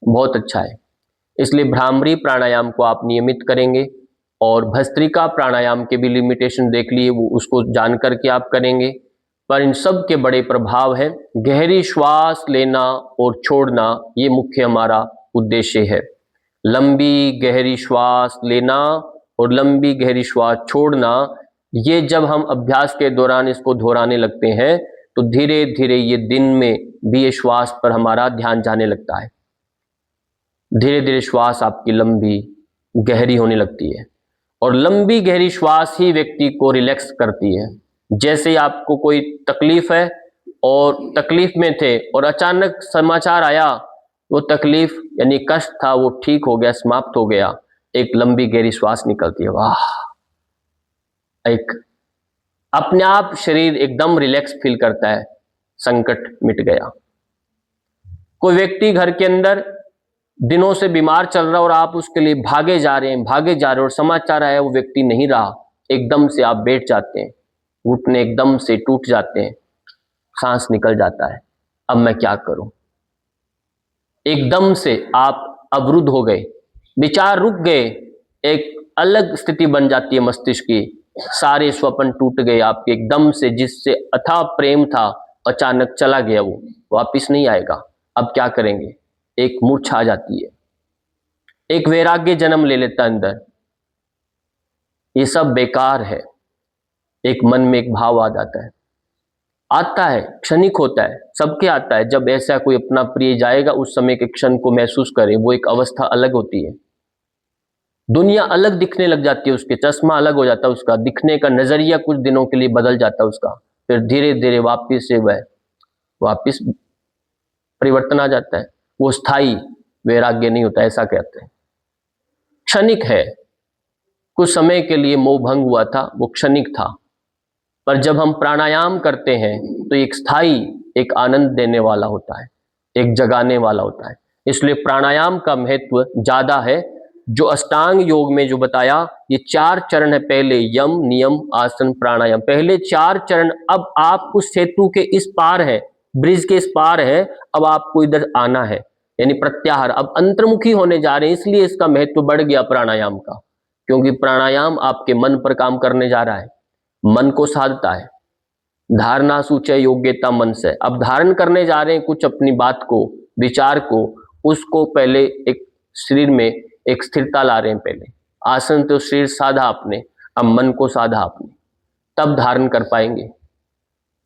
बहुत अच्छा है। इसलिए भ्रामरी प्राणायाम को आप नियमित करेंगे, और भस्त्रिका प्राणायाम के भी लिमिटेशन देख लिए, वो उसको जान करके आप करेंगे। पर इन सब के बड़े प्रभाव हैं। गहरी श्वास लेना और छोड़ना, ये मुख्य हमारा उद्देश्य है। लंबी गहरी श्वास लेना और लंबी गहरी श्वास छोड़ना, ये जब हम अभ्यास के दौरान इसको दोहराने लगते हैं तो धीरे धीरे ये दिन में भी ये श्वास पर हमारा ध्यान जाने लगता है। धीरे धीरे श्वास आपकी लंबी गहरी होने लगती है, और लंबी गहरी श्वास ही व्यक्ति को रिलैक्स करती है। जैसे आपको कोई तकलीफ है और तकलीफ में थे और अचानक समाचार आया, वो तकलीफ यानी कष्ट था वो ठीक हो गया, समाप्त हो गया, एक लंबी गहरी श्वास निकलती है, वाह, एक अपने आप शरीर एकदम रिलैक्स फील करता है, संकट मिट गया। कोई व्यक्ति घर के अंदर दिनों से बीमार चल रहा और आप उसके लिए भागे जा रहे हैं और समाचार आया वो व्यक्ति नहीं रहा, एकदम से आप बैठ जाते हैं, घुटने एकदम से टूट जाते हैं, सांस निकल जाता है, अब मैं क्या करूं। एकदम से आप अवरुद्ध हो गए, विचार रुक गए, एक अलग स्थिति बन जाती है मस्तिष्क की, सारे स्वप्न टूट गए आपके एकदम से, जिससे अथाह प्रेम था अचानक चला गया, वो वापिस नहीं आएगा। अब क्या करेंगे, एक मूर्छा आ जाती है, एक वैराग्य जन्म ले लेता अंदर, ये सब बेकार है, एक मन में एक भाव आ जाता है, आता है, क्षणिक होता है, सबके आता है। जब ऐसा कोई अपना प्रिय जाएगा उस समय के क्षण को महसूस करे, वो एक अवस्था अलग होती है, दुनिया अलग दिखने लग जाती है, उसके चश्मा अलग हो जाता है, उसका दिखने का नजरिया कुछ दिनों के लिए बदल जाता है उसका, फिर धीरे धीरे वापिस से वह वापिस परिवर्तन आ जाता है। वो स्थायी वैराग्य नहीं होता, ऐसा कहते हैं, क्षणिक है, कुछ समय के लिए मोह भंग हुआ था, वो क्षणिक था। पर जब हम प्राणायाम करते हैं तो एक स्थायी, एक आनंद देने वाला होता है, एक जगाने वाला होता है। इसलिए प्राणायाम का महत्व ज्यादा है। जो अष्टांग योग में जो बताया, ये 4 चरण है, पहले यम, नियम, आसन, प्राणायाम, पहले 4 चरण। अब आप उस सेतु के इस पार है, ब्रिज के इस पार है, अब आपको इधर आना है, यानी प्रत्याहार, अब अंतर्मुखी होने जा रहे हैं। इसलिए इसका महत्व बढ़ गया प्राणायाम का, क्योंकि प्राणायाम आपके मन पर काम करने जा रहा है, मन को साधता है, धारणा सूचे योग्यता मन से। अब धारण करने जा रहे हैं कुछ अपनी बात को, विचार को, उसको पहले एक शरीर में एक स्थिरता ला रहे हैं। पहले आसन तो शरीर साधा आपने, अब मन को साधा आपने, तब धारण कर पाएंगे।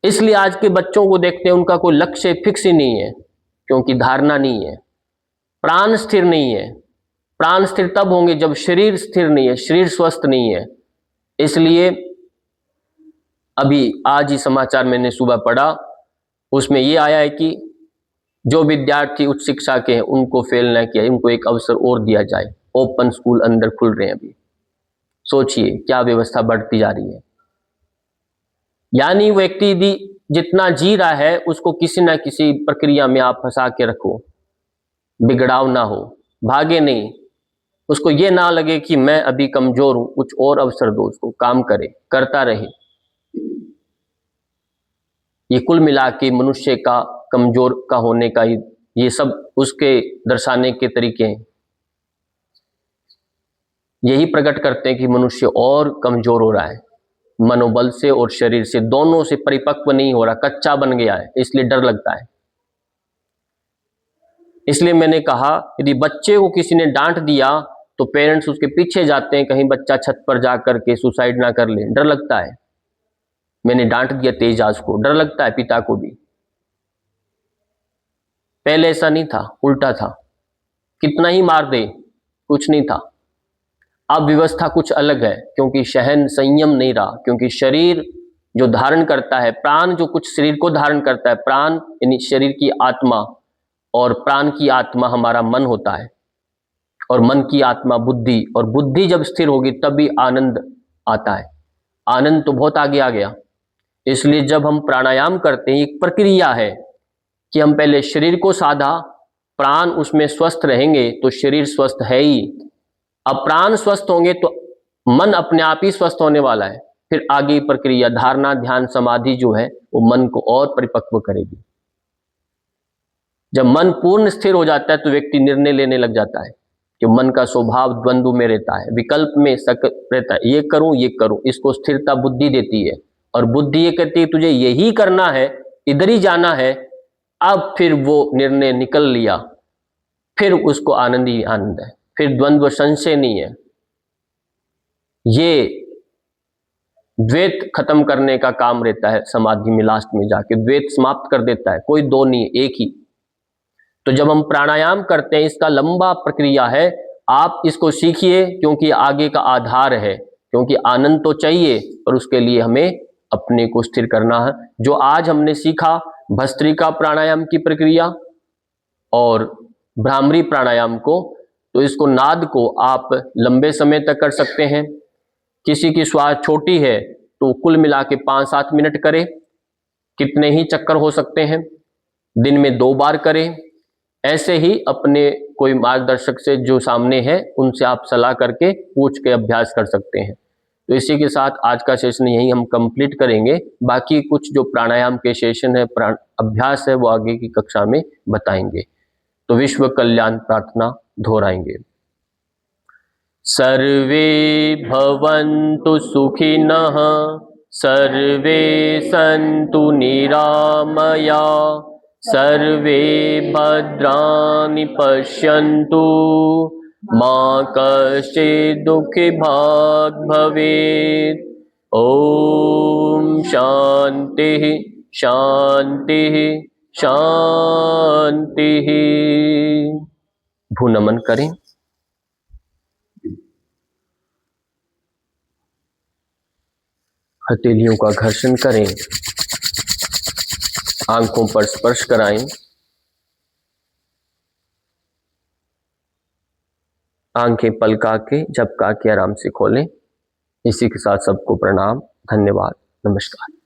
इसलिए आज के बच्चों को देखते हैं, उनका कोई लक्ष्य फिक्स ही नहीं है, क्योंकि धारणा नहीं है, प्राण स्थिर नहीं है। प्राण स्थिर तब होंगे जब शरीर स्थिर नहीं है, शरीर स्वस्थ नहीं है। इसलिए अभी आज ही समाचार मैंने सुबह पढ़ा, उसमें यह आया है कि जो विद्यार्थी उच्च शिक्षा के हैं उनको फेल न किया, उनको एक अवसर और दिया जाए। ओपन स्कूल अंदर खुल रहे हैं अभी। सोचिए क्या व्यवस्था बढ़ती जा रही है। यानी व्यक्ति जितना जी रहा है उसको किसी ना किसी प्रक्रिया में आप फंसा के रखो, बिगड़ाव ना हो, भागे नहीं। उसको ये ना लगे कि मैं अभी कमजोर हूं, कुछ और अवसर दो उसको, काम करे, करता रहे। ये कुल मिला के मनुष्य का कमजोर का होने का ही ये सब उसके दर्शाने के तरीके हैं। यही प्रकट करते हैं कि मनुष्य और कमजोर हो रहा है, मनोबल से और शरीर से, दोनों से परिपक्व नहीं हो रहा, कच्चा बन गया है। इसलिए डर लगता है। इसलिए मैंने कहा यदि बच्चे को किसी ने डांट दिया तो पेरेंट्स उसके पीछे जाते हैं, कहीं बच्चा छत पर जा करके सुसाइड ना कर ले, डर लगता है। मैंने डांट दिया तेजाज को, डर लगता है पिता को भी। पहले ऐसा नहीं था, उल्टा था, कितना ही मार दे कुछ नहीं था। अब व्यवस्था कुछ अलग है, क्योंकि सहन संयम नहीं रहा, क्योंकि शरीर जो धारण करता है, प्राण जो कुछ शरीर को धारण करता है, प्राण यानी शरीर की आत्मा, और प्राण की आत्मा हमारा मन होता है, और मन की आत्मा बुद्धि, और बुद्धि जब स्थिर होगी तभी आनंद आता है। आनंद तो बहुत आगे आ गया। इसलिए जब हम प्राणायाम करते हैं, एक प्रक्रिया है कि हम पहले शरीर को साधा, प्राण उसमें स्वस्थ रहेंगे तो शरीर स्वस्थ है ही। अब प्राण स्वस्थ होंगे तो मन अपने आप ही स्वस्थ होने वाला है। फिर आगे प्रक्रिया धारणा ध्यान समाधि जो है वो मन को और परिपक्व करेगी। जब मन पूर्ण स्थिर हो जाता है तो व्यक्ति निर्णय लेने लग जाता है, कि मन का स्वभाव द्वंद्व में रहता है, विकल्प में रहता है, ये करूं ये करूं। इसको स्थिरता बुद्धि देती है, और बुद्धि ये कहती है तुझे यही करना है, इधर ही जाना है। अब फिर वो निर्णय निकल लिया, फिर उसको आनंद ही आनंद है, फिर द्वंद्व संशय नहीं है। ये द्वैत खत्म करने का काम रहता है समाधि में, लास्ट में जाके द्वैत समाप्त कर देता है, कोई दो नहीं, एक ही। तो जब हम प्राणायाम करते हैं, इसका लंबा प्रक्रिया है, आप इसको सीखिए, क्योंकि आगे का आधार है। क्योंकि आनंद तो चाहिए, पर उसके लिए हमें अपने को स्थिर करना है। जो आज हमने सीखा भस्त्रिका प्राणायाम की प्रक्रिया और भ्रामरी प्राणायाम को, तो इसको नाद को आप लंबे समय तक कर सकते हैं। किसी की श्वास छोटी है तो कुल मिला के 5-7 मिनट करें, कितने ही चक्कर हो सकते हैं, दिन में 2 बार करें। ऐसे ही अपने कोई मार्गदर्शक से जो सामने है उनसे आप सलाह करके पूछ के अभ्यास कर सकते हैं। तो इसी के साथ आज का सेशन यही हम कंप्लीट करेंगे। बाकी कुछ जो प्राणायाम के सेशन है, अभ्यास है, वो आगे की कक्षा में बताएंगे। तो विश्व कल्याण प्रार्थना दोहराएंगे। सर्वे भवन्तु सुखिनः, सर्वे सन्तु निरामया, सर्वे भद्राणि पश्यन्तु, मा कश्चित् दुःखभाग् भवेत्। ओम शांति शांति शांति। भूनमन करें। हथेलियों का घर्षण करें, आंखों पर स्पर्श कराएं, आंखें पलका के झपका के आराम से खोलें। इसी के साथ सबको प्रणाम, धन्यवाद, नमस्कार।